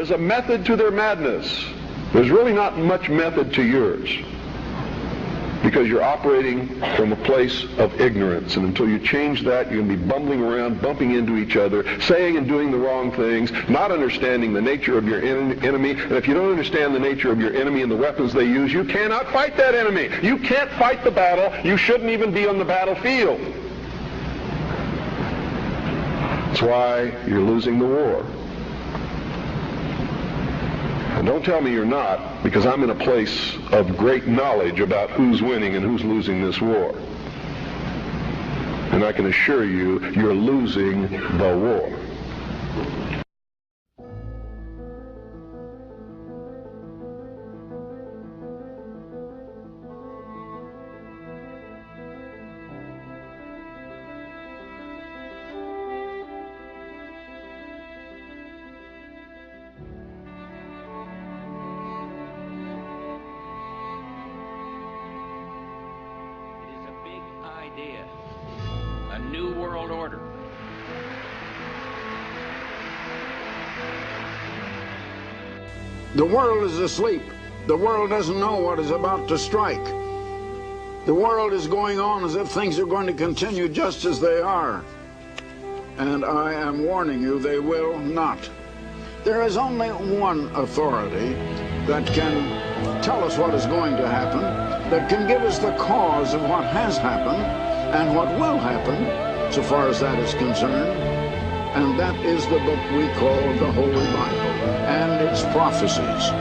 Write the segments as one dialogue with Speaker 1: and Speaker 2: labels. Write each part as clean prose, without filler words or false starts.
Speaker 1: There's a method to their madness. There's really not much method to yours, because you're operating from a place of ignorance. And until you change that, you're going to be bumbling around, bumping into each other, saying and doing the wrong things, not understanding the nature of your enemy. And if you don't understand the nature of your enemy and the weapons they use, you cannot fight that enemy. You can't fight the battle. You shouldn't even be on the battlefield. That's why you're losing the war. And don't tell me you're not, because I'm in a place of great knowledge about who's winning and who's losing this war. And I can assure you, you're losing the war.
Speaker 2: Idea, a new world order.
Speaker 3: The world is asleep. The world doesn't know what is about to strike. The world is going on as if things are going to continue just as they are. And I am warning you, they will not. There is only one authority that can tell us what is going to happen, that can give us the cause of what has happened and what will happen, so far as that is concerned. And that is the book we call the Holy Bible and its prophecies.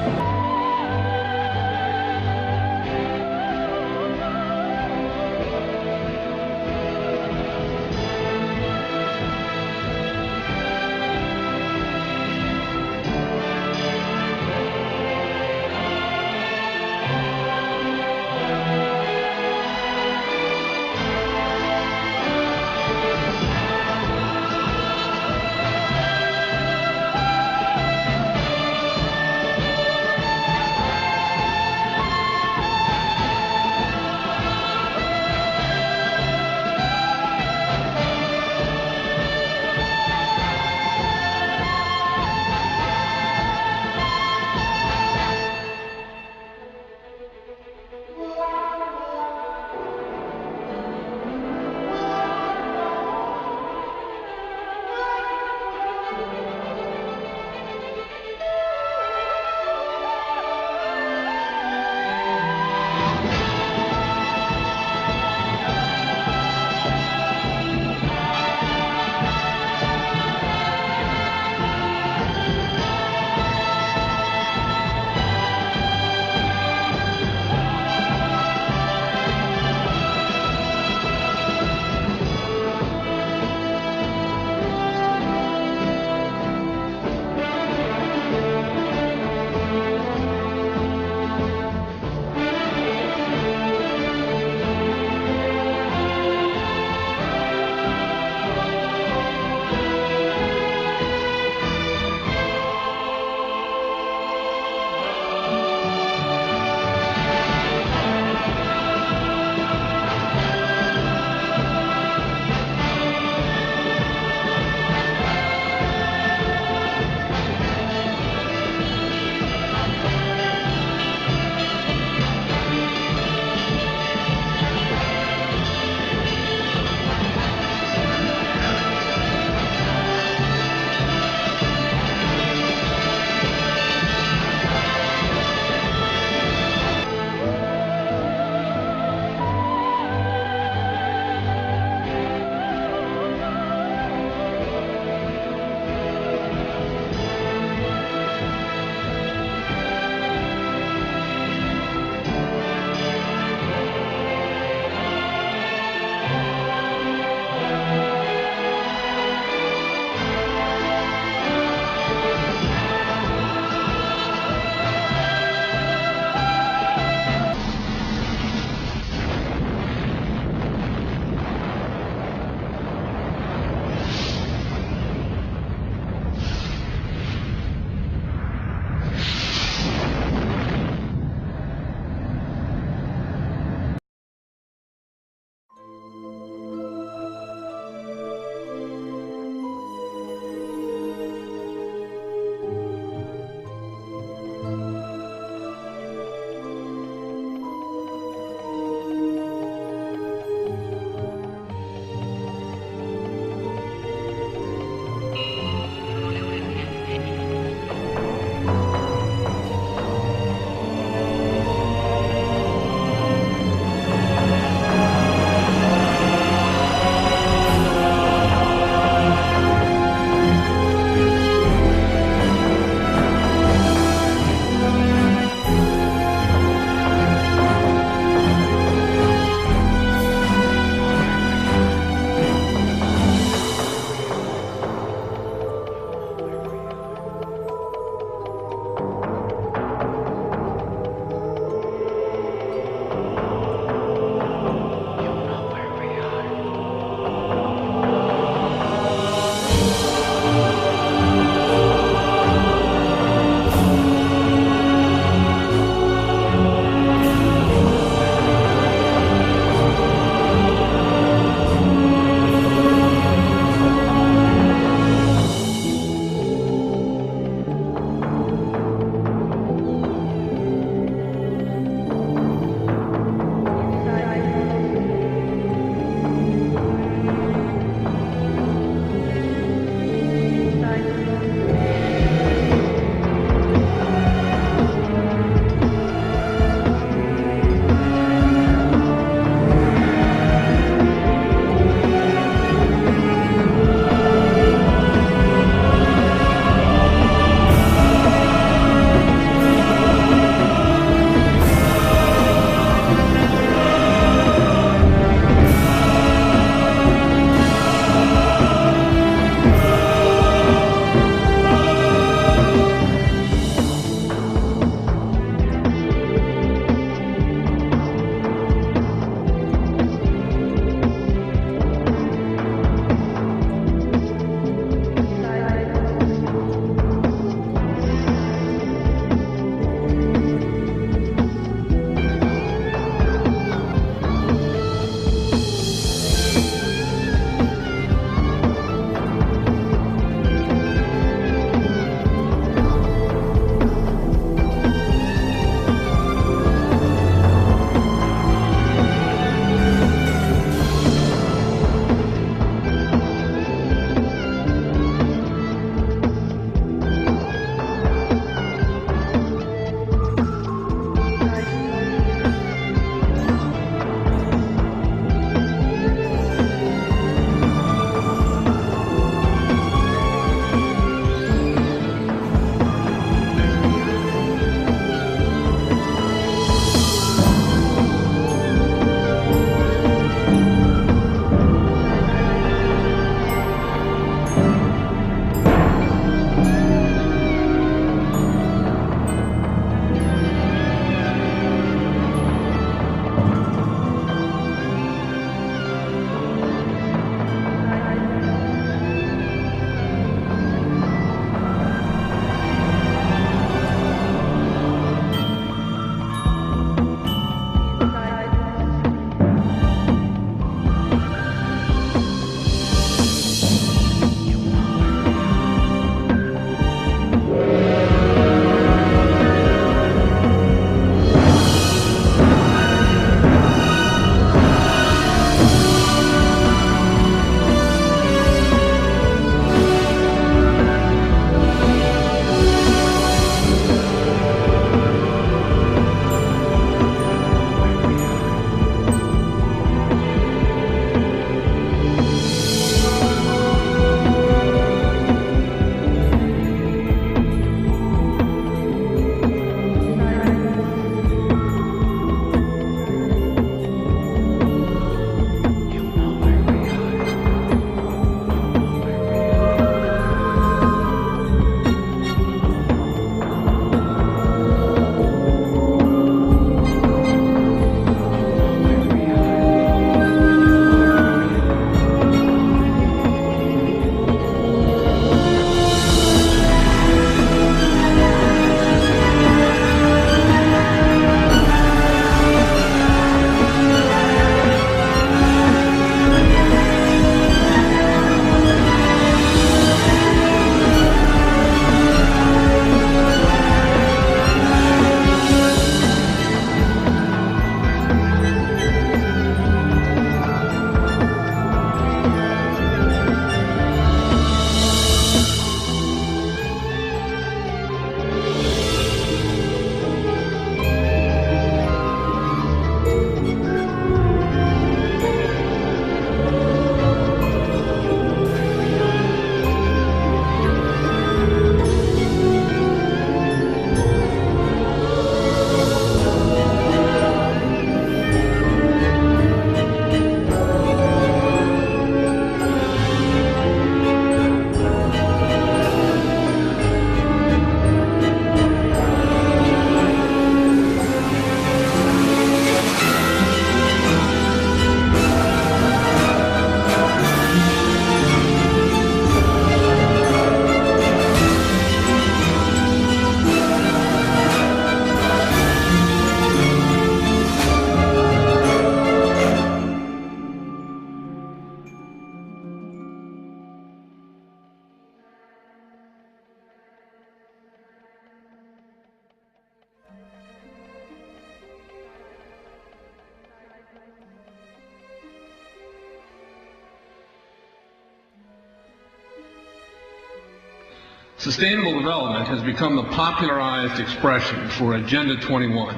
Speaker 4: Sustainable development has become the popularized expression for Agenda 21.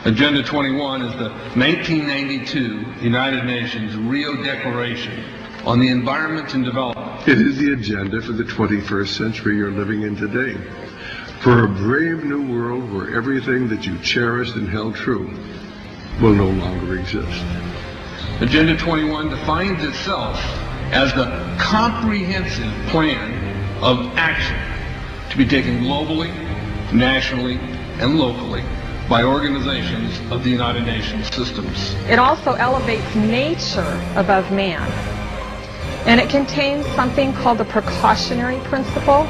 Speaker 4: Agenda 21 is the 1992 United Nations Rio Declaration on the Environment and Development.
Speaker 1: It is the agenda for the 21st century you're living in today. For a brave new world where everything that you cherished and held true will no longer exist.
Speaker 4: Agenda 21 defines itself as the comprehensive plan of action to be taken globally, nationally, and locally by organizations of the United Nations systems.
Speaker 5: It also elevates nature above man. And it contains something called the precautionary principle,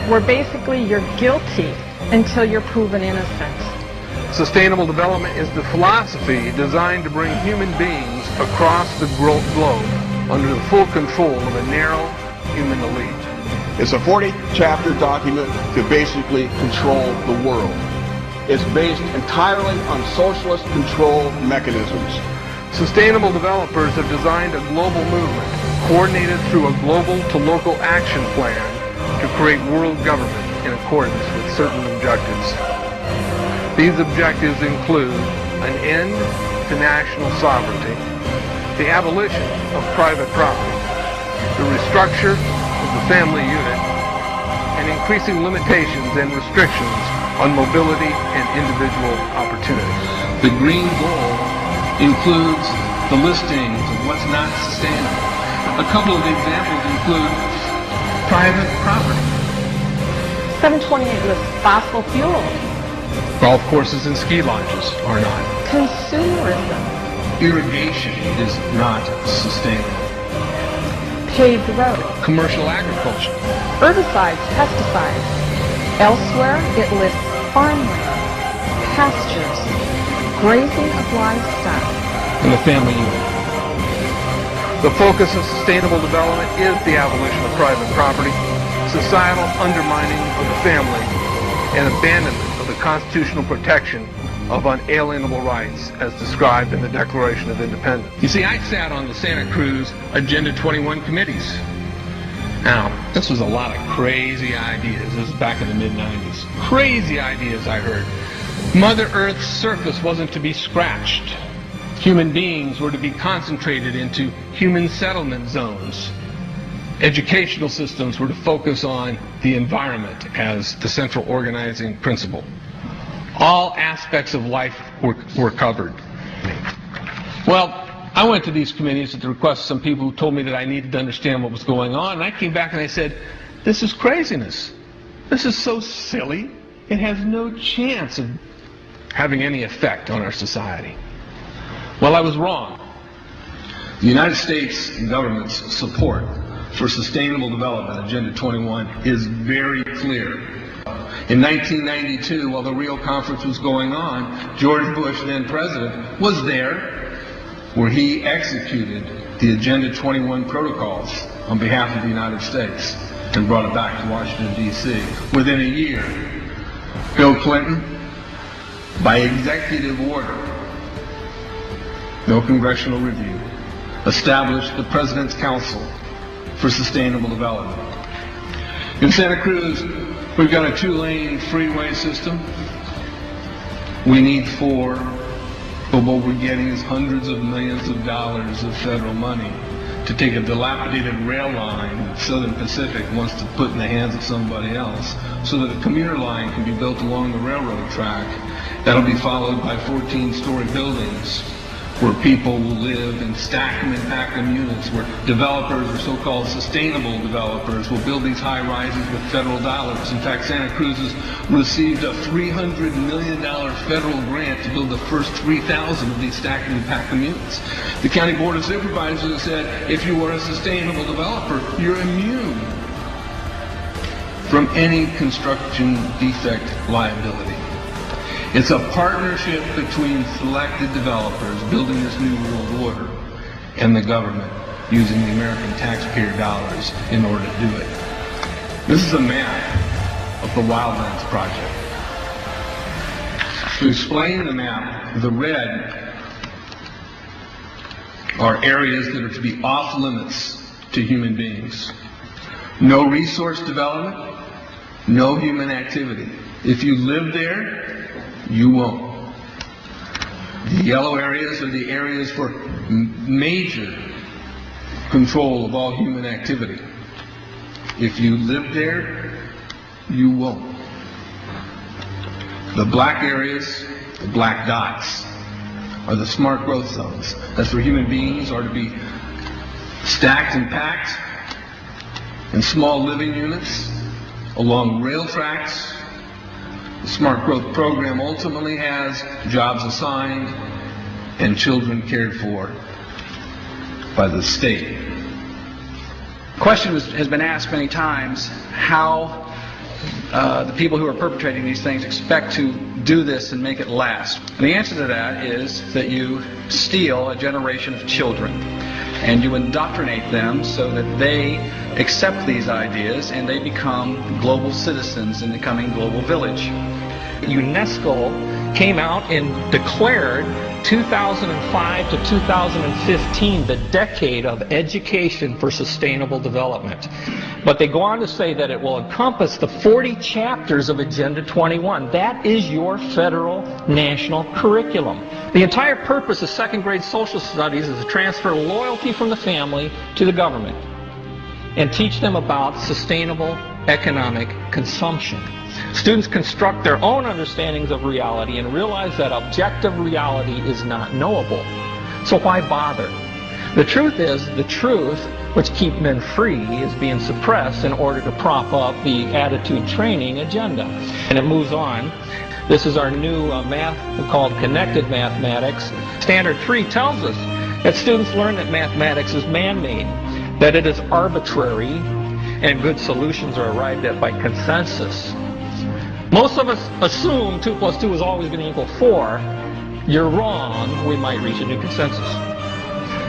Speaker 5: where basically you're guilty until you're proven innocent.
Speaker 6: Sustainable development is the philosophy designed to bring human beings across the globe under the full control of a narrow human elite.
Speaker 7: It's a 40-chapter document to basically control the world. It's based entirely on socialist control mechanisms.
Speaker 6: Sustainable developers have designed a global movement coordinated through a global to local action plan to create world government in accordance with certain objectives. These objectives include an end to national sovereignty, the abolition of private property, the restructure of the family unit, and increasing limitations and restrictions on mobility and individual opportunities.
Speaker 4: The green goal includes the listings of what's not sustainable. A couple of the examples include private property.
Speaker 5: 728 lists fossil fuels.
Speaker 6: Golf courses and ski lodges are not.
Speaker 5: Consumerism.
Speaker 4: Irrigation is not sustainable.
Speaker 5: Paved roads.
Speaker 6: Commercial agriculture.
Speaker 5: Herbicides, pesticides. Elsewhere, it lists farmland, pastures, grazing of livestock,
Speaker 6: And the family unit. The focus of sustainable development is the abolition of private property, societal undermining of the family, and abandonment of the constitutional protection of unalienable rights as described in the Declaration of Independence. You see, I sat on the Santa Cruz Agenda 21 committees. Now, this was a lot of crazy ideas. This was back in the mid-90s. Crazy ideas I heard. Mother Earth's surface wasn't to be scratched. Human beings were to be concentrated into human settlement zones. Educational systems were to focus on the environment as the central organizing principle. All aspects of life were covered. Well, I went to these committees at the request of some people who told me that I needed to understand what was going on, and I came back and I said, this is craziness. This is so silly. It has no chance of having any effect on our society. Well, I was wrong. The United States government's support for sustainable development, Agenda 21, is very clear. In 1992, while the Rio Conference was going on, George Bush, then president, was there where he executed the Agenda 21 protocols on behalf of the United States and brought it back to Washington, D.C. Within a year, Bill Clinton, by executive order, no congressional review, established the President's Council for Sustainable Development. In Santa Cruz, we've got a 2-lane freeway system. We need 4, but what we're getting is hundreds of millions of dollars of federal money to take a dilapidated rail line that Southern Pacific wants to put in the hands of somebody else so that a commuter line can be built along the railroad track. That'll be followed by 14-story buildings where people will live and stack them in pack-them units, where developers or so-called sustainable developers will build these high-rises with federal dollars. In fact, Santa Cruz has received a $300 million federal grant to build the first 3,000 of these stacked and pack-them units. The County Board of Supervisors has said, if you are a sustainable developer, you're immune from any construction defect liability. It's a partnership between selected developers building this new world order and the government using the American taxpayer dollars in order to do it. This is a map of the Wildlands Project. To explain the map, the red are areas that are to be off limits to human beings. No resource development,
Speaker 4: no human activity. If you live there, you won't. The yellow areas are the areas for major control of all human activity. If you live there, you won't. The black areas, the black dots, are the smart growth zones. That's where human beings are to be stacked and packed in small living units along rail tracks. The smart growth program ultimately has jobs assigned and children cared for by the state.
Speaker 8: The question has been asked many times how the people who are perpetrating these things expect to do this and make it last. And the answer to that is that you steal a generation of children and you indoctrinate them so that they accept these ideas and they become global citizens in the coming global village.
Speaker 9: UNESCO came out and declared 2005 to 2015 the decade of education for sustainable development. But they go on to say that it will encompass the 40 chapters of Agenda 21. That is your federal national curriculum. The entire purpose of second grade social studies is to transfer loyalty from the family to the government and teach them about sustainable economic consumption. Students construct their own understandings of reality and realize that objective reality is not knowable. So why bother? The truth is, the truth which keep men free is being suppressed in order to prop up the attitude training agenda. And it moves on. This is our new math called connected mathematics. Standard 3 tells us that students learn that mathematics is man-made, that it is arbitrary, and good solutions are arrived at by consensus. Most of us assume 2 plus 2 is always going to equal 4. You're wrong. We might reach a new consensus.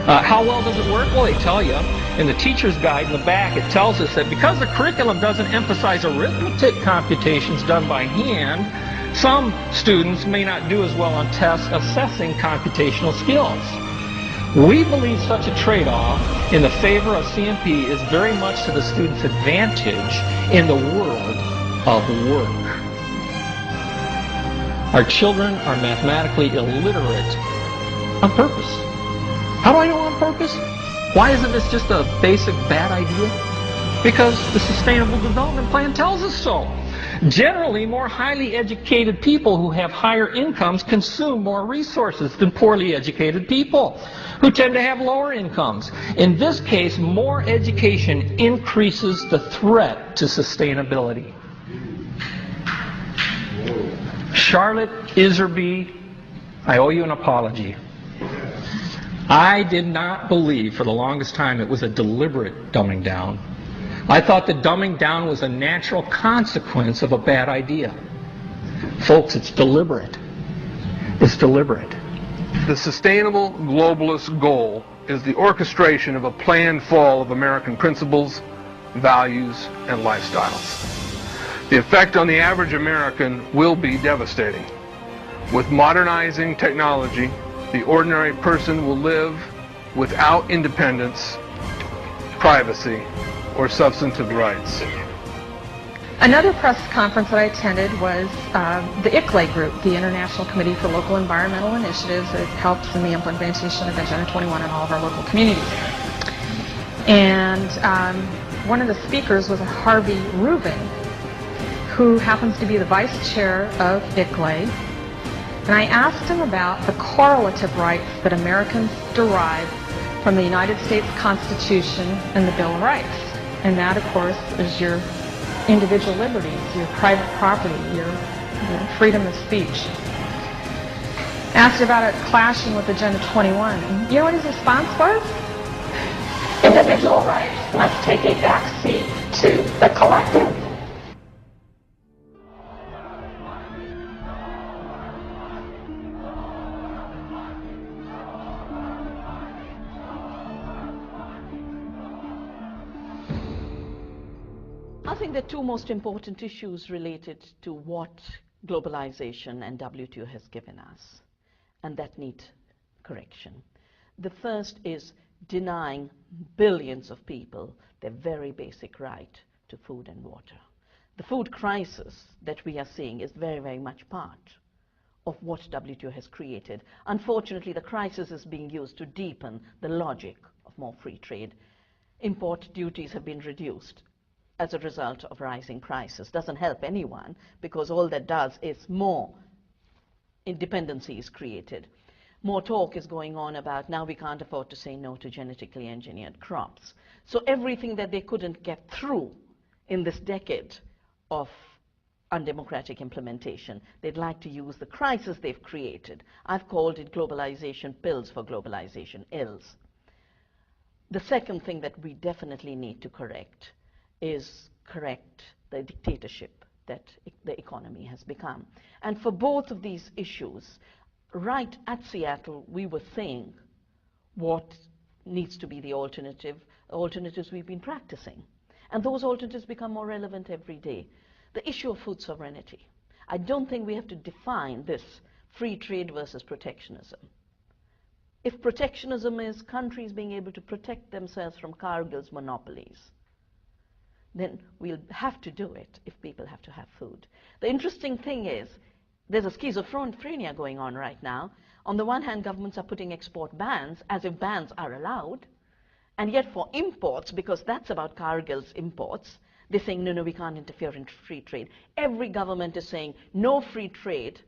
Speaker 9: How well does it work? Well, they tell you in the teacher's guide in the back, it tells us that because the curriculum doesn't emphasize arithmetic computations done by hand, some students may not do as well on tests assessing computational skills. We believe such a trade-off in the favor of CMP is very much to the student's advantage in the world of work. Our children are mathematically illiterate on purpose. How do I know on purpose? Why isn't this just a basic bad idea? Because the Sustainable Development Plan tells us so. Generally, more highly educated people who have higher incomes consume more resources than poorly educated people who tend to have lower incomes. In this case, more education increases the threat to sustainability. Charlotte Iserby, I owe you an apology. I did not believe for the longest time it was a deliberate dumbing down. I thought that dumbing down was a natural consequence of a bad idea. Folks, it's deliberate. It's deliberate.
Speaker 6: The sustainable globalist goal is the orchestration of a planned fall of American principles, values, and lifestyles. The effect on the average American will be devastating. With modernizing technology, the ordinary person will live without independence, privacy, or substantive rights.
Speaker 5: Another press conference that I attended was the ICLE group, the International Committee for Local Environmental Initiatives. It helps in the implementation of Agenda 21 in all of our local communities. And one of the speakers was Harvey Rubin, who happens to be the vice chair of ICLE. And I asked him about the correlative rights that Americans derive from the United States Constitution and the Bill of Rights. And that, of course, is your individual liberties, your private property, your freedom of speech. Asked about it clashing with Agenda 21. And you know what his response was? Individual rights must take a back seat to the collective.
Speaker 10: I think the two most important issues related to what globalization and WTO has given us, and that need correction. The first is denying billions of people their very basic right to food and water. The food crisis that we are seeing is very, very much part of what WTO has created. Unfortunately, the crisis is being used to deepen the logic of more free trade. Import duties have been reduced as a result of rising prices. Doesn't help anyone, because all that does is more independency is created. More talk is going on about now we can't afford to say no to genetically engineered crops. So everything that they couldn't get through in this decade of undemocratic implementation, they'd like to use the crisis they've created. I've called it globalization pills for globalization ills. The second thing that we definitely need to correct is correct the dictatorship that the economy has become. And for both of these issues, right at Seattle, we were saying what needs to be the alternatives we've been practicing. And those alternatives become more relevant every day. The issue of food sovereignty. I don't think we have to define this free trade versus protectionism. If protectionism is countries being able to protect themselves from Cargill's monopolies, then we'll have to do it if people have to have food. The interesting thing is, there's a schizophrenia going on right now. On the one hand, governments are putting export bans as if bans are allowed, and yet for imports, because that's about Cargill's imports, they're saying, no, we can't interfere in free trade. Every government is saying no free trade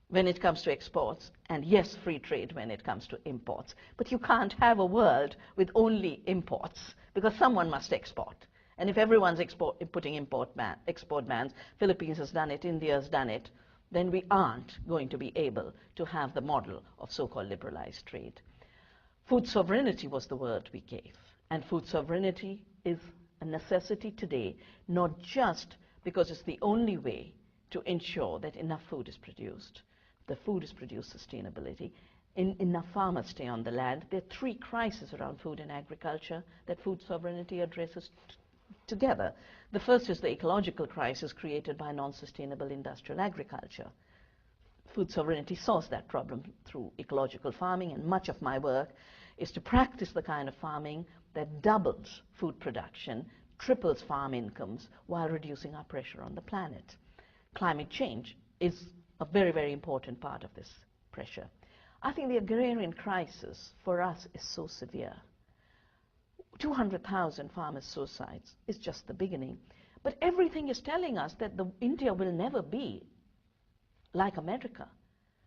Speaker 10: when it comes to exports, and yes, free trade when it comes to imports. But you can't have a world with only imports, because someone must export. And if everyone's putting export bans, Philippines has done it, India has done it, then we aren't going to be able to have the model of so-called liberalized trade. Food sovereignty was the word we gave. And food sovereignty is a necessity today, not just because it's the only way to ensure that enough food is produced. The food is produced sustainability. Enough farmers stay on the land. There are three crises around food and agriculture that food sovereignty addresses together. The first is the ecological crisis created by non-sustainable industrial agriculture. Food sovereignty solves that problem through ecological farming, and much of my work is to practice the kind of farming that doubles food production, triples farm incomes, while reducing our pressure on the planet. Climate change is a very, very important part of this pressure. I think the agrarian crisis for us is so severe. 200,000 farmers' suicides is just the beginning. But everything is telling us that India will never be like America.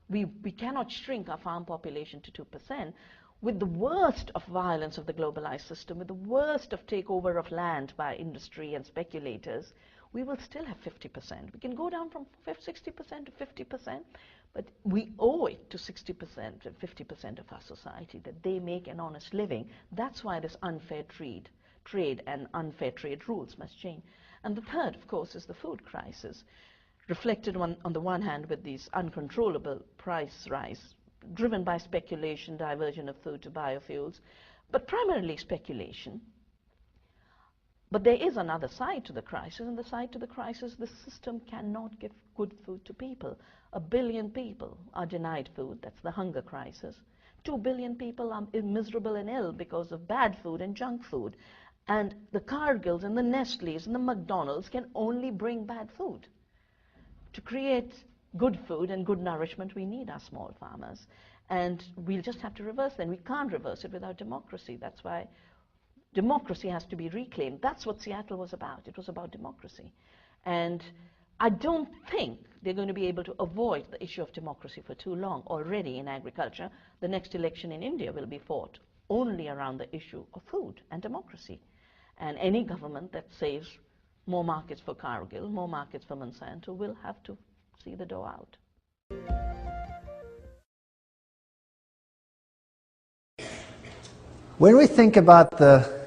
Speaker 10: We cannot shrink our farm population to 2%. With the worst of violence of the globalized system, with the worst of takeover of land by industry and speculators, we will still have 50%. We can go down from 60% to 50%, but we owe it to 60% and 50% of our society that they make an honest living. That's why this unfair trade and unfair trade rules must change. And the third, of course, is the food crisis, reflected on the one hand with these uncontrollable price rise, driven by speculation, diversion of food to biofuels, but primarily speculation. But there is another side to the crisis, and the side to the crisis, the system cannot give good food to people. 1 billion people are denied food. That's the hunger crisis. 2 billion people are miserable and ill because of bad food and junk food. And the Cargills and the Nestle's and the McDonald's can only bring bad food. To create good food and good nourishment, we need our small farmers. And we'll just have to reverse them. We can't reverse it without democracy. That's why democracy has to be reclaimed. That's what Seattle was about. It was about democracy. And I don't think they're going to be able to avoid the issue of democracy for too long. Already in agriculture, the next election in India will be fought only around the issue of food and democracy. And any government that says more markets for Cargill, more markets for Monsanto, will have to see the door out.
Speaker 11: When we think about the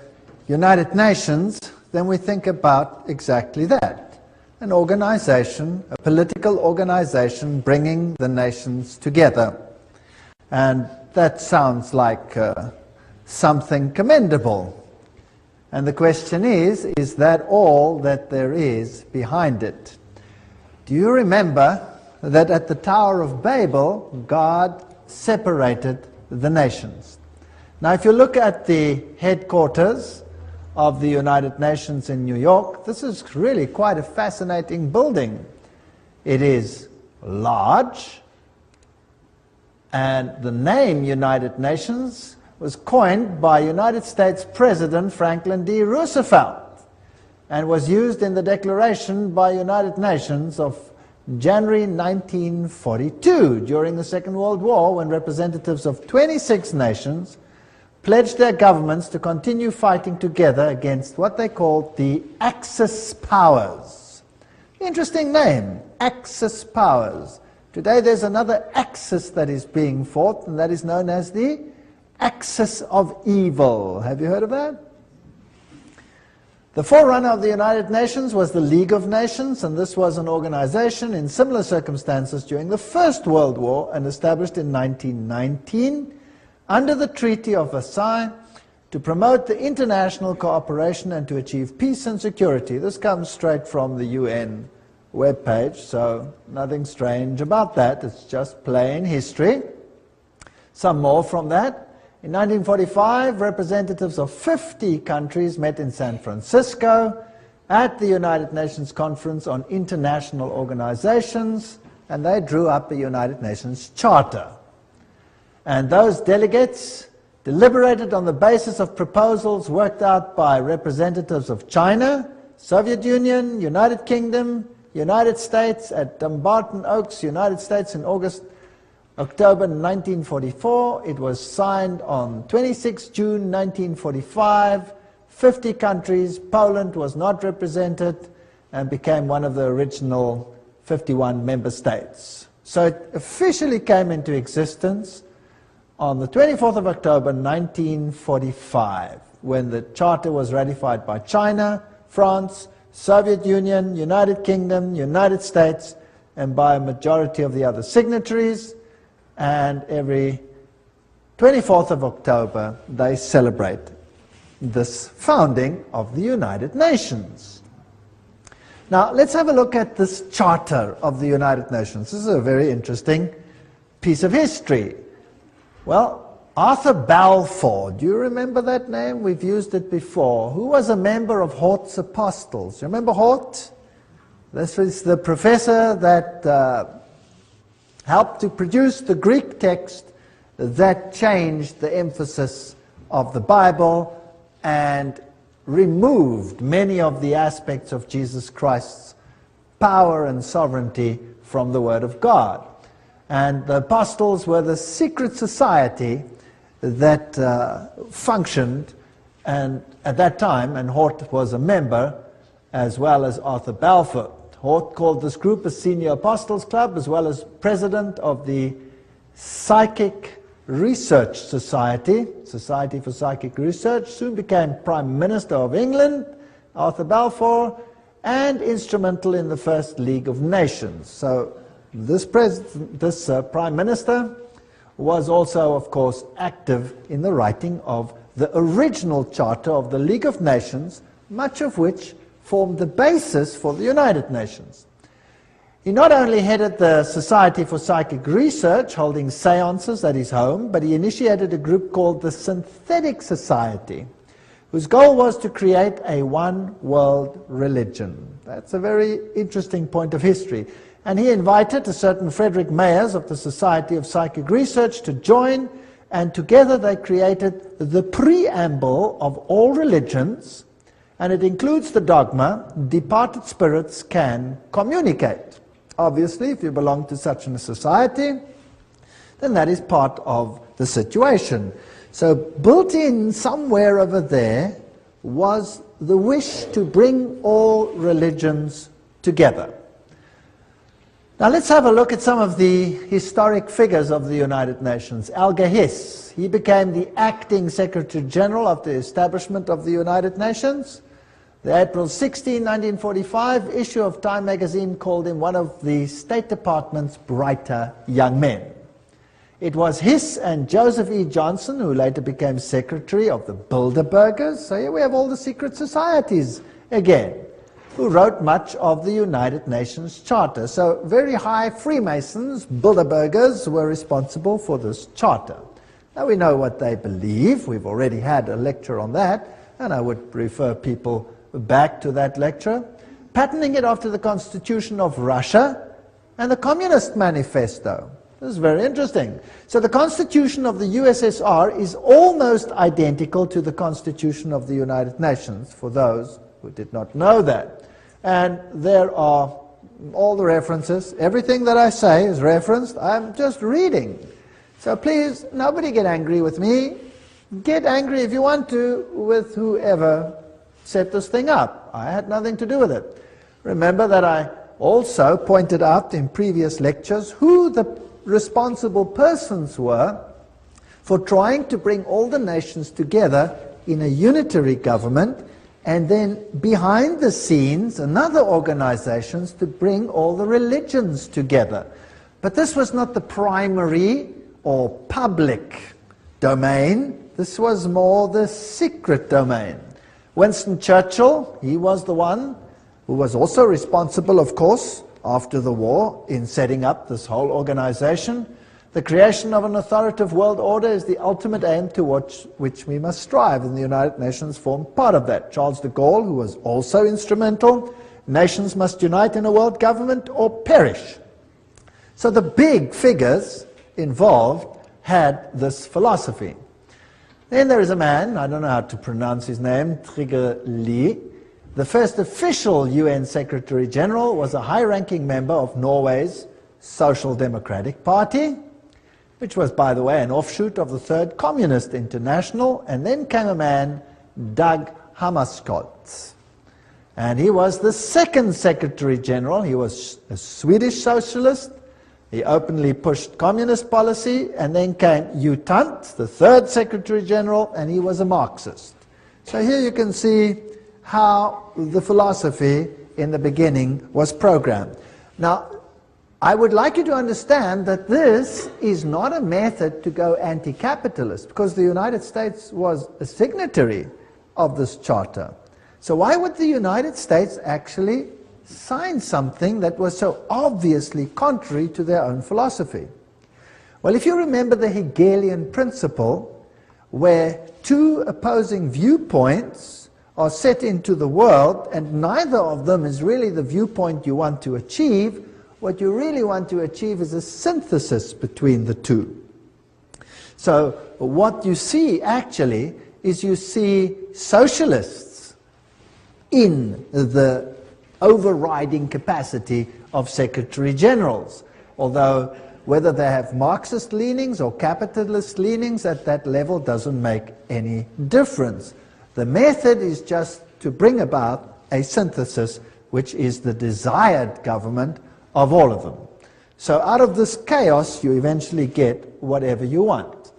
Speaker 11: United Nations, then we think about exactly that. An organization, a political organization bringing the nations together. And that sounds like something commendable. And the question is that all that there is behind it? Do you remember that at the Tower of Babel, God separated the nations? Now, if you look at the headquarters of the United Nations in New York. This is really quite a fascinating building. It is large, and the name United Nations was coined by United States President Franklin D. Roosevelt and was used in the Declaration by United Nations of January 1942 during the Second World War, when representatives of 26 nations pledged their governments to continue fighting together against what they called the Axis powers. Interesting name, Axis powers. Today there's another axis that is being fought, and that is known as the axis of evil. Have you heard of that? The forerunner of the United Nations was the League of Nations, and this was an organization in similar circumstances during the First World War and established in 1919 under the Treaty of Versailles to promote the international cooperation and to achieve peace and security. This comes straight from the UN webpage, so nothing strange about that. It's just plain history. Some more from that. In 1945, representatives of 50 countries met in San Francisco at the United Nations Conference on International Organizations, and they drew up the United Nations Charter. And those delegates deliberated on the basis of proposals worked out by representatives of China, Soviet Union, United Kingdom, United States at Dumbarton Oaks, United States in October 1944. It was signed on 26 June 1945. 50 countries. Poland was not represented and became one of the original 51 member states. So it officially came into existence on the 24th of October 1945, when the Charter was ratified by China, France, Soviet Union, United Kingdom, United States, and by a majority of the other signatories. And every 24th of October, they celebrate this founding of the United Nations. Now, let's have a look at this Charter of the United Nations. This is a very interesting piece of history. Well, Arthur Balfour, do you remember that name? We've used it before. Who was a member of Hort's Apostles? You remember Hort? This was the professor that helped to produce the Greek text that changed the emphasis of the Bible and removed many of the aspects of Jesus Christ's power and sovereignty from the Word of God. And the apostles were the secret society that functioned and at that time, and Hort was a member, as well as Arthur Balfour. Hort called this group a Senior Apostles Club, as well as president of the Psychic Research Society, Society for Psychic Research, soon became Prime Minister of England, Arthur Balfour, and instrumental in the First League of Nations. So this Prime Minister was also, of course, active in the writing of the original Charter of the League of Nations, much of which formed the basis for the United Nations. He not only headed the Society for Psychic Research, holding seances at his home, but he initiated a group called the Synthetic Society, whose goal was to create a one-world religion. That's a very interesting point of history. And he invited a certain Frederick Mayers of the Society of Psychic Research to join, and together they created the preamble of all religions, and it includes the dogma, departed spirits can communicate. Obviously, if you belong to such a society, then that is part of the situation. So built in somewhere over there was the wish to bring all religions together. Now let's have a look at some of the historic figures of the United Nations. Alger Hiss, he became the acting Secretary General of the establishment of the United Nations. The April 16, 1945 issue of Time magazine called him one of the State Department's brighter young men. It was Hiss and Joseph E. Johnson, who later became Secretary of the Bilderbergers, so here we have all the secret societies again, who wrote much of the United Nations Charter. So very high Freemasons, Bilderbergers, were responsible for this charter. Now we know what they believe. We've already had a lecture on that. and I would refer people back to that lecture, patterning it after the Constitution of Russia and the Communist Manifesto. This is very interesting. So the Constitution of the USSR is almost identical to the Constitution of the United Nations, for those who did not know that. And there are all the references. Everything that I say is referenced. I'm just reading. So please, nobody get angry with me. Get angry if you want to with whoever set this thing up. I had nothing to do with it. Remember that I also pointed out in previous lectures who the responsible persons were for trying to bring all the nations together in a unitary government, and then behind the scenes another organizations to bring all the religions together. But this was not the primary or public domain. This was more the secret domain. Winston Churchill, he was the one who was also responsible, of course, after the war in setting up this whole organization. The creation of an authoritative world order is the ultimate aim towards which we must strive, and the United Nations formed part of that. Charles de Gaulle, who was also instrumental, nations must unite in a world government or perish. So the big figures involved had this philosophy. Then there is a man, I don't know how to pronounce his name, Trygve Lie. The first official UN Secretary General, was a high-ranking member of Norway's Social Democratic Party, which was, by the way, an offshoot of the Third Communist International. And then came a man, Dag Hammarskjöld. And he was the second Secretary General. He was a Swedish socialist. He openly pushed communist policy. And then came U Thant, the third Secretary General, and he was a Marxist. So here you can see how the philosophy in the beginning was programmed. Now, I would like you to understand that this is not a method to go anti-capitalist, because the United States was a signatory of this charter. So why would the United States actually sign something that was so obviously contrary to their own philosophy? Well, if you remember the Hegelian principle, where two opposing viewpoints are set into the world, and neither of them is really the viewpoint you want to achieve, what you really want to achieve is a synthesis between the two. So what you see actually is you see socialists in the overriding capacity of Secretary Generals, although whether they have Marxist leanings or capitalist leanings at that level doesn't make any difference. The method is just to bring about a synthesis, which is the desired government of all of them. So out of this chaos, you eventually get whatever you want.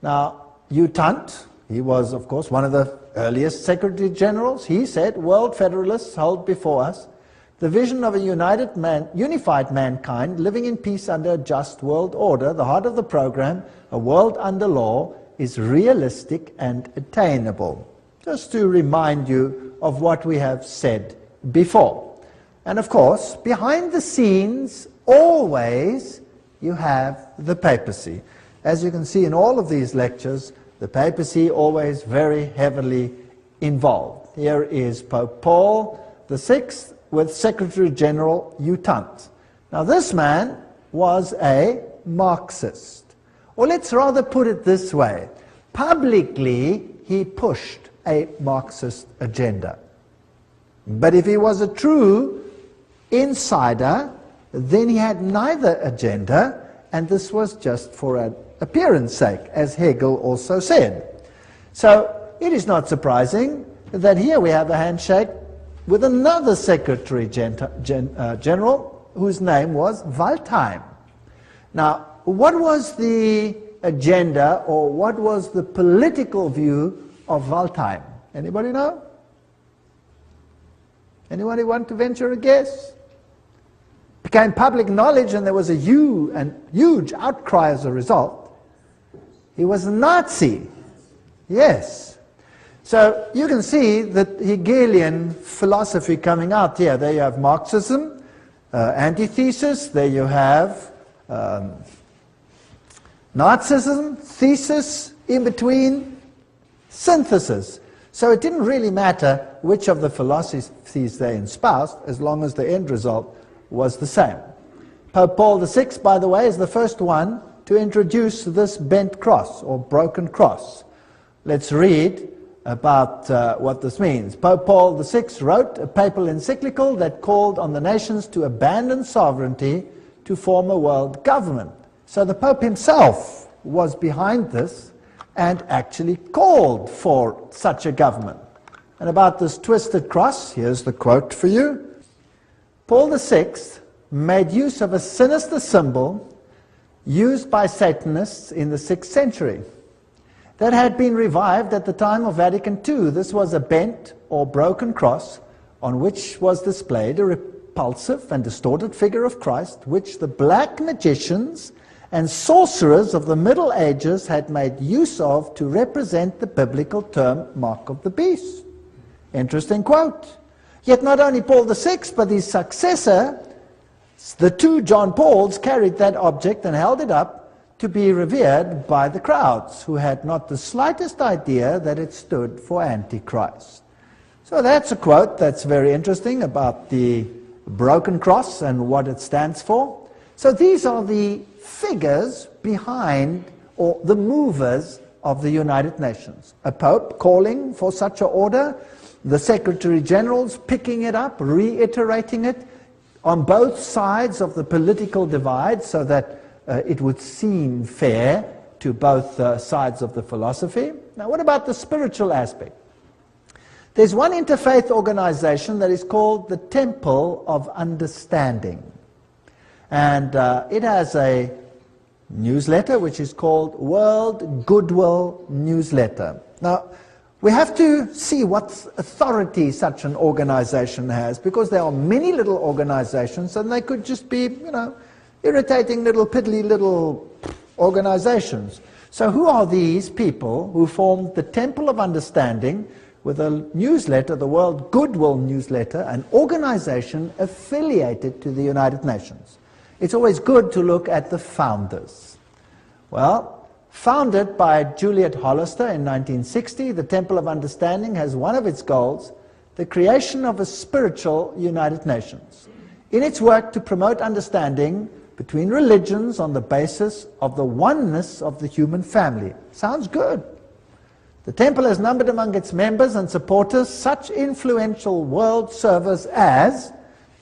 Speaker 11: Now, U Thant, he was, of course, one of the earliest Secretary Generals. He said, "World Federalists hold before us the vision of a unified mankind living in peace under a just world order. The heart of the program, a world under law, is realistic and attainable." Just to remind you of what we have said before. And of course, behind the scenes, always, you have the papacy. As you can see in all of these lectures, the papacy always very heavily involved. Here is Pope Paul VI with Secretary General U Thant. Now this man was a Marxist. Or let's rather put it this way. Publicly, he pushed a Marxist agenda. But if he was a true insider, then he had neither agenda, and this was just for an appearance sake, as Hegel also said. So it is not surprising that here we have a handshake with another Secretary General whose name was Waldheim. Now, what was the agenda, or what was the political view of Waldheim? Anybody know? Anybody want to venture a guess? Became public knowledge, and there was a huge outcry as a result. He was a Nazi. Yes. So you can see the Hegelian philosophy coming out here. There you have Marxism, antithesis. There you have Nazism, thesis, in between, synthesis. So it didn't really matter which of the philosophies they espoused, as long as the end result was the same. Pope Paul VI, by the way, is the first one to introduce this bent cross or broken cross. Let's read about what this means. Pope Paul VI wrote a papal encyclical that called on the nations to abandon sovereignty to form a world government. So the Pope himself was behind this and actually called for such a government. And about this twisted cross, here's the quote for you. Paul VI made use of a sinister symbol used by Satanists in the 6th century that had been revived at the time of Vatican II. This was a bent or broken cross on which was displayed a repulsive and distorted figure of Christ, which the black magicians and sorcerers of the Middle Ages had made use of to represent the biblical term mark of the beast. Interesting quote. Yet not only Paul VI, but his successor, the two John Pauls, carried that object and held it up to be revered by the crowds, who had not the slightest idea that it stood for Antichrist. So that's a quote that's very interesting about the broken cross and what it stands for. So these are the figures behind, or the movers of the United Nations. A pope calling for such an order, the Secretary Generals picking it up, reiterating it on both sides of the political divide so that it would seem fair to both sides of the philosophy. Now, what about the spiritual aspect? There's one interfaith organization that is called the Temple of Understanding. And it has a newsletter which is called World Goodwill Newsletter. Now, we have to see what authority such an organization has, because there are many little organizations and they could just be, irritating little piddly little organizations. So who are these people who formed the Temple of Understanding with a newsletter, the World Goodwill Newsletter, an organization affiliated to the United Nations? It's always good to look at the founders. Well, founded by Juliet Hollister in 1960, the Temple of Understanding has one of its goals, the creation of a spiritual United Nations. In its work to promote understanding between religions on the basis of the oneness of the human family. Sounds good. The temple has numbered among its members and supporters such influential world servers as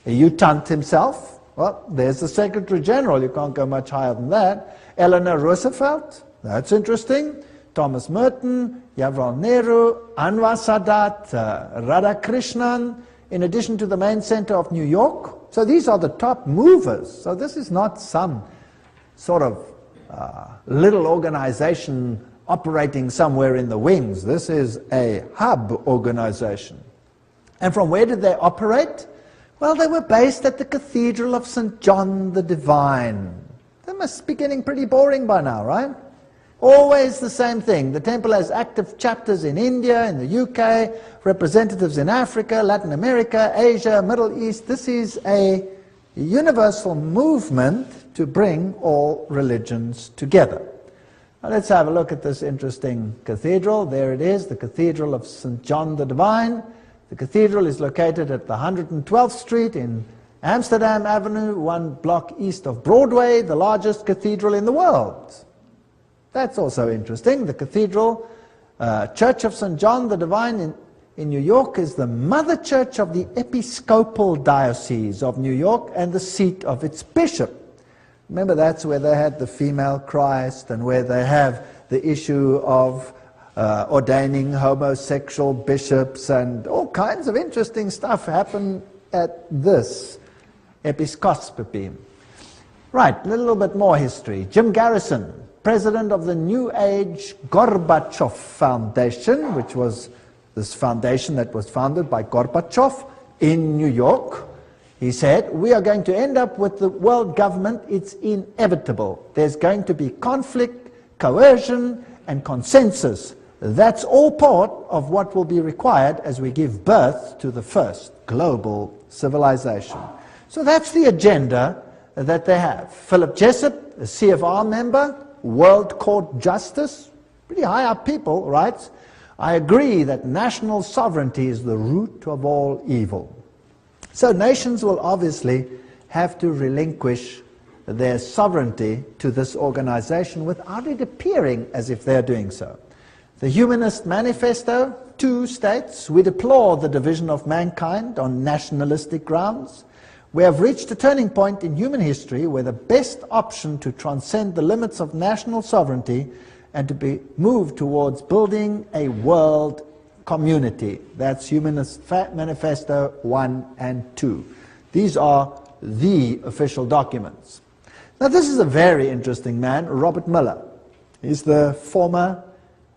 Speaker 11: U Tant himself. Well, there's the Secretary General. You can't go much higher than that. Eleanor Roosevelt. That's interesting. Thomas Merton, Jawaharlal Nehru, Anwar Sadat, Radhakrishnan, in addition to the main center of New York. So these are the top movers. So this is not some sort of little organization operating somewhere in the wings. This is a hub organization. And from where did they operate? Well, they were based at the Cathedral of St. John the Divine. That must be getting pretty boring by now, right? Always the same thing. The temple has active chapters in India, in the UK, representatives in Africa, Latin America, Asia, Middle East. This is a universal movement to bring all religions together. Now let's have a look at this interesting cathedral. There it is, the Cathedral of St. John the Divine. The cathedral is located at the 112th Street in Amsterdam Avenue, 1 block east of Broadway, the largest cathedral in the world. That's also interesting. The Cathedral Church of St. John the Divine in New York is the mother church of the Episcopal Diocese of New York and the seat of its bishop. Remember, that's where they had the female Christ and where they have the issue of ordaining homosexual bishops, and all kinds of interesting stuff happen at this Episcopacy. Right, a little bit more history. Jim Garrison, president of the New Age Gorbachev Foundation, which was this foundation that was founded by Gorbachev in New York. He said, we are going to end up with the world government. It's inevitable. There's going to be conflict, coercion, and consensus. That's all part of what will be required as we give birth to the first global civilization. So that's the agenda that they have. Philip Jessup, a CFR member, World Court Justice, pretty high up people, writes, I agree that national sovereignty is the root of all evil. So nations will obviously have to relinquish their sovereignty to this organization without it appearing as if they're doing so. The Humanist Manifesto, 2 states, we deplore the division of mankind on nationalistic grounds. We have reached a turning point in human history where the best option to transcend the limits of national sovereignty and to be moved towards building a world community. That's Humanist Manifesto 1 and 2. These are the official documents. Now this is a very interesting man, Robert Miller. He's the former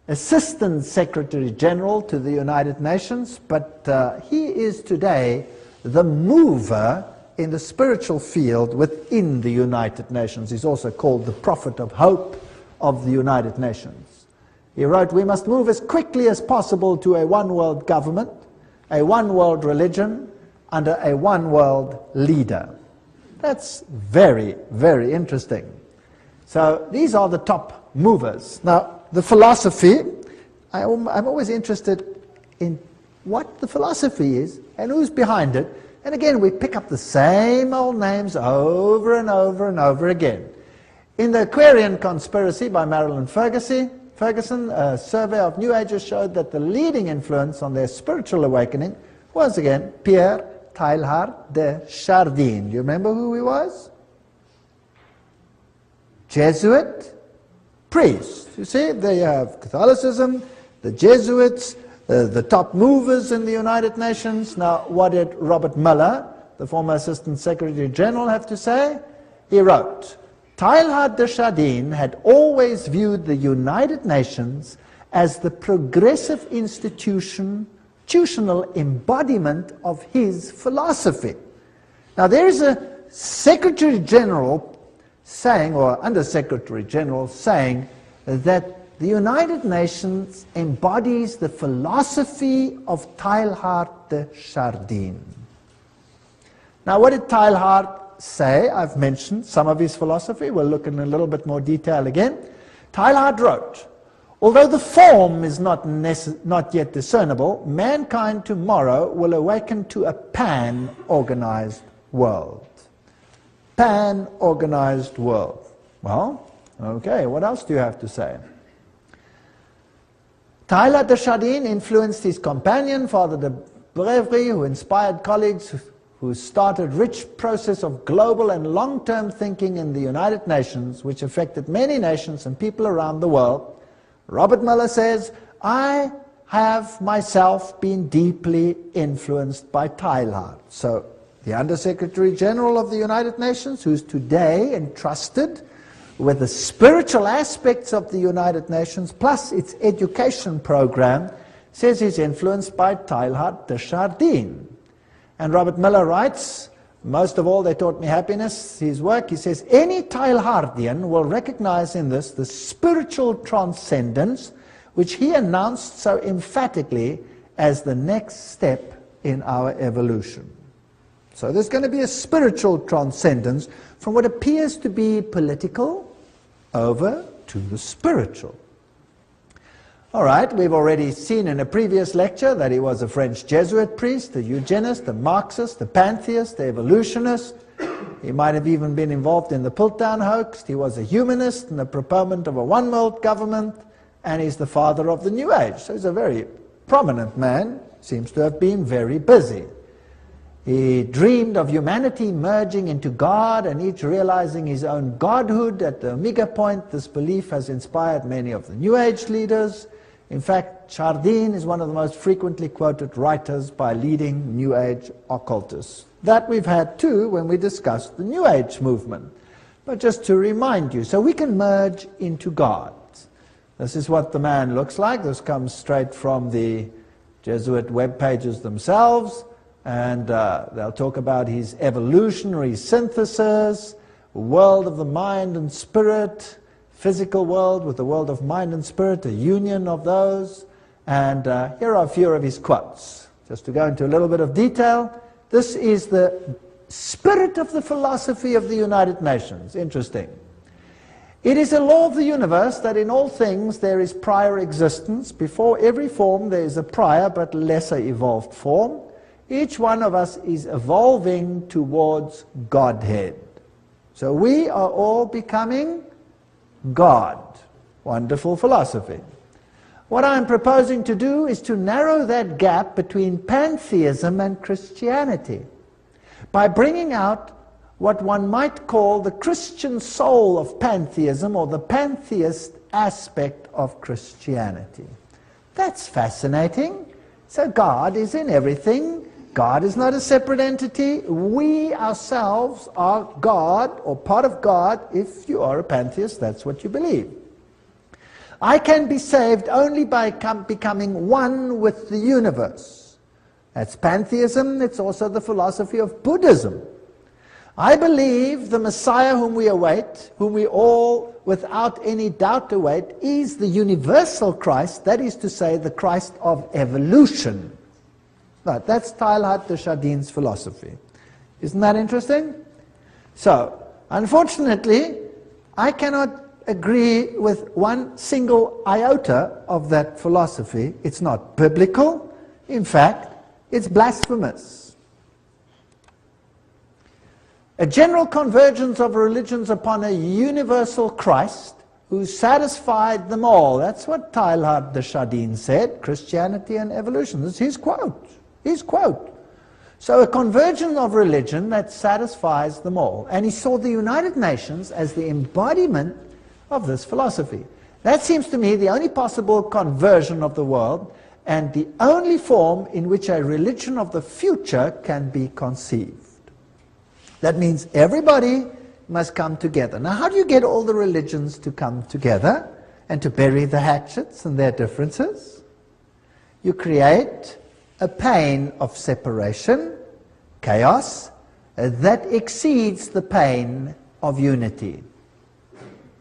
Speaker 11: Assistant Secretary General to the United Nations, but he is today the mover in the spiritual field within the United Nations. He's also called the Prophet of Hope of the United Nations. He wrote, we must move as quickly as possible to a one-world government, a one-world religion, under a one-world leader. That's very, very interesting. So these are the top movers. Now, the philosophy, I'm always interested in what the philosophy is and who's behind it. And again, we pick up the same old names over and over and over again. In the Aquarian Conspiracy by Marilyn Ferguson, a survey of New Agers showed that the leading influence on their spiritual awakening was, again, Pierre Teilhard de Chardin. Do you remember who he was? Jesuit priest. You see, they have Catholicism, the Jesuits, the top movers in the United Nations. Now, what did Robert Miller, the former Assistant Secretary General, have to say? He wrote, Teilhard de Chardin had always viewed the United Nations as the progressive institutional embodiment of his philosophy. Now, there is a Secretary General saying, or Under Secretary General saying, that the United Nations embodies the philosophy of Teilhard de Chardin. Now, what did Teilhard say? I've mentioned some of his philosophy. We'll look in a little bit more detail again. Teilhard wrote, although the form is not yet discernible, mankind tomorrow will awaken to a pan-organized world. Pan-organized world. Well, okay, what else do you have to say? Teilhard de Chardin influenced his companion, Father de Brevry, who inspired colleagues who started rich process of global and long-term thinking in the United Nations, which affected many nations and people around the world. Robert Miller says, I have myself been deeply influenced by Teilhard. So the Under-Secretary General of the United Nations, who's today entrusted with the spiritual aspects of the United Nations, plus its education program, says he's influenced by Teilhard de Chardin. And Robert Miller writes, most of all they taught me happiness, his work, he says, any Teilhardian will recognize in this the spiritual transcendence which he announced so emphatically as the next step in our evolution. So there's going to be a spiritual transcendence from what appears to be political over to the spiritual. All right, we've already seen in a previous lecture that he was a French Jesuit priest, a eugenist, a Marxist, a pantheist, a evolutionist. He might have even been involved in the Piltdown hoax. He was a humanist and a proponent of a one-world government, and he's the father of the New Age. So he's a very prominent man, seems to have been very busy. He dreamed of humanity merging into God and each realizing his own godhood at the Omega point. This belief has inspired many of the New Age leaders. In fact, Chardin is one of the most frequently quoted writers by leading New Age occultists. That we've had too when we discussed the New Age movement. But just to remind you, so we can merge into God. This is what the man looks like. This comes straight from the Jesuit web pages themselves. And they'll talk about his evolutionary synthesis, world of the mind and spirit, physical world with the world of mind and spirit, a union of those. And here are a few of his quotes. Just to go into a little bit of detail, this is the spirit of the philosophy of the United Nations. Interesting. It is a law of the universe that in all things there is prior existence. Before every form there is a prior but lesser evolved form. Each one of us is evolving towards Godhead. So we are all becoming God. Wonderful philosophy. What I'm proposing to do is to narrow that gap between pantheism and Christianity by bringing out what one might call the Christian soul of pantheism, or the pantheist aspect of Christianity. That's fascinating. So God is in everything. God is not a separate entity. We ourselves are God, or part of God. If you are a pantheist, that's what you believe. I can be saved only by becoming one with the universe. That's pantheism. It's also the philosophy of Buddhism. I believe the Messiah whom we await, whom we all without any doubt await, is the universal Christ, that is to say, the Christ of evolution. Right, that's Teilhard de Chardin's philosophy. Isn't that interesting? So, unfortunately, I cannot agree with one single iota of that philosophy. It's not biblical. In fact, it's blasphemous. A general convergence of religions upon a universal Christ who satisfied them all. That's what Teilhard de Chardin said, Christianity and evolution. This is his quote. His quote. So a convergence of religion that satisfies them all. And he saw the United Nations as the embodiment of this philosophy. That seems to me the only possible conversion of the world, and the only form in which a religion of the future can be conceived. That means everybody must come together. Now, how do you get all the religions to come together and to bury the hatchets and their differences? You create a pain of separation, chaos, that exceeds the pain of unity.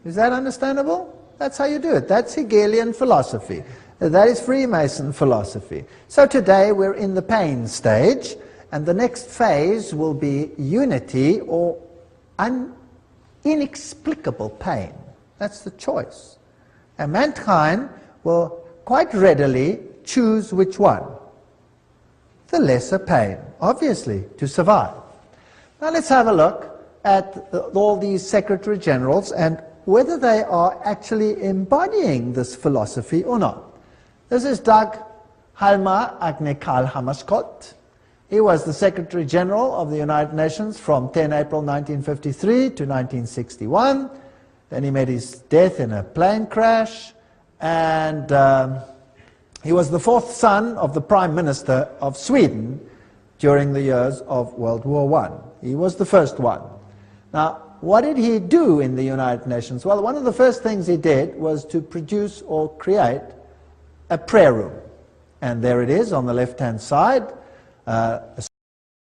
Speaker 11: Is that understandable? That's how you do it. That's Hegelian philosophy. That is Freemason philosophy. So today we're in the pain stage, and the next phase will be unity or inexplicable pain. That's the choice. And mankind will quite readily choose which one? The lesser pain, obviously, to survive. Now let's have a look at all these Secretary Generals and whether they are actually embodying this philosophy or not. This is Dag Hjalmar Agne Hammarskjöld. He was the Secretary General of the United Nations from 10 April 1953 to 1961. Then he met his death in a plane crash, and he was the fourth son of the Prime Minister of Sweden during the years of World War I. He was the first one. Now, what did he do in the United Nations? Well, one of the first things he did was to produce or create a prayer room. And there it is on the left-hand side. A